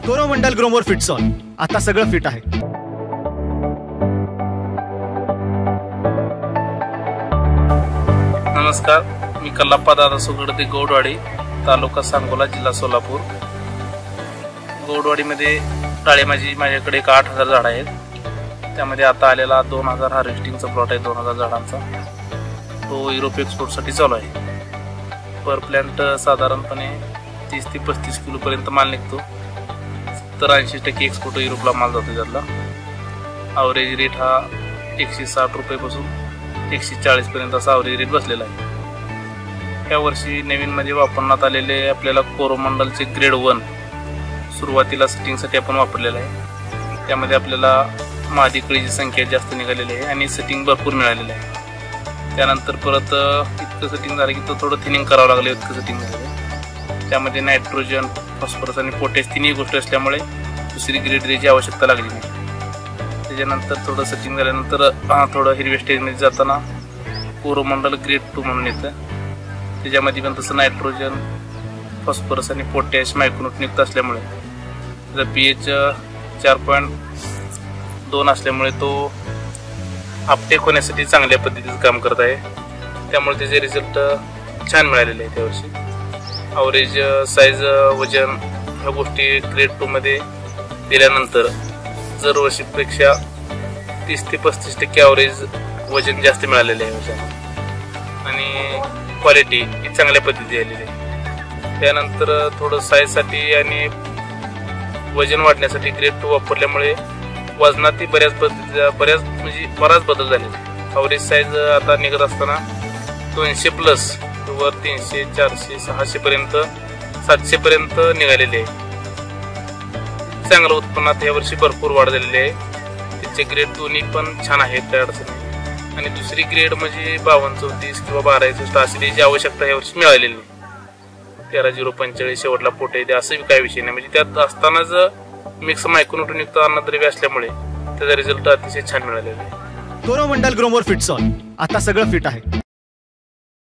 Coromandel Gromor फिटसॉल आता सगळं fit आहे. नमस्कार, मी कल्लाप्पा दादा सुगडते, गौडवाडी, तालुका सांगोला, जिल्हा सोलापूर. गौडवाडीमध्ये डाळिंबाची माझ्याकडे 8,000 झाडं आहेत. त्यामध्ये आता आलेला 2,000 हार्वेस्टिंगचा प्लॉट आहे, 2,000 झाडांचा. तो युरोप एक्सपोर्टसाठी चालू आहे. पर प्लॅन्ट साधारणपणे 30 ते 35 किलोपर्यंत माल निघतो. 70-80% एक्सपोर्ट युरोपला माल जातो. त्यातला ॲव्हरेज रेट हा 160 रुपयेपासून 140 पर्यंत असा ॲव्हरेज रेट बसलेला आहे. या वर्षी नवीनमध्ये वापरण्यात आलेले आपल्याला कोरोमंडलचे ग्रेड 1 सुरुवातीला सेटिंगसाठी आपण वापरलेलं आहे. त्यामध्ये आपल्याला मादी कळीची संख्या जास्त निघालेली आहे आणि सेटिंग भरपूर मिळालेलं आहे. त्यानंतर परत इतकं सेटिंग झालं की तो थोडं थिनिंग करावं लागलं. इतकं सेटिंग झालं त्यामध्ये नायट्रोजन, फॉस्फरस आणि पोटॅश तिन्ही गोष्टी असल्यामुळे दुसरी ग्रेड द्यायची आवश्यकता लागली नाही. त्याच्यानंतर थोडं सेटिंग झाल्यानंतर थोडं हिरव्या स्टेजमध्ये जाताना कोरोमंडल ग्रेड 2 म्हणून येतं. त्याच्यामध्ये पण तसं नायट्रोजन, फॉस्फरस आणि पोटॅश मायक्रोन्यूट्रिएंट असल्यामुळे त्याचा pH 4.2 असल्यामुळे तो अपटेक होण्यासाठी चांगल्या पद्धतीचं काम करत आहे. त्यामुळे त्याचे रिझल्ट छान मिळालेले आहेत यावर्षी. ॲव्हरेज साईज, वजन ह्या गोष्टी ग्रेड 2 मध्ये दिल्यानंतर जर वर्षीपेक्षा 30 ते 35% ॲव्हरेज वजन जास्त मिळालेले आहे आणि क्वालिटी ही चांगल्या पद्धतीने आलेली आहे. त्यानंतर थोडं साईजसाठी आणि वजन वाढण्यासाठी ग्रेड 2 वापरल्यामुळे वजनातही बऱ्याच बराच बदल झालेला आहे. ॲव्हरेज साईज आता निघत असताना 200+ वर 300, 400, 600 पर्यंत, 700 पर्यंत निघालेले आहे. चांगलं उत्पन्नात यावर्षी भरपूर वाढ झालेली आहे. त्याचे ग्रेड 2 पण छान आहेत, त्या अडचणी. आणि दुसरी ग्रेड म्हणजे 52, 34 किंवा 12 अशी त्याची आवश्यकता यावर्षी मिळालेली नाही. 13-045 शेवटला पोटे द्या असं काही विषय नाही. म्हणजे त्यात असतानाच मिक्स मायक्रोन्यूट्रिएंट अन्नद्रव्य असल्यामुळे त्याचा रिझल्ट अतिशय छान मिळालेला आहे. कोरोमंडल ग्रोमोर फिटसॉल आता सगळं फिट आहे.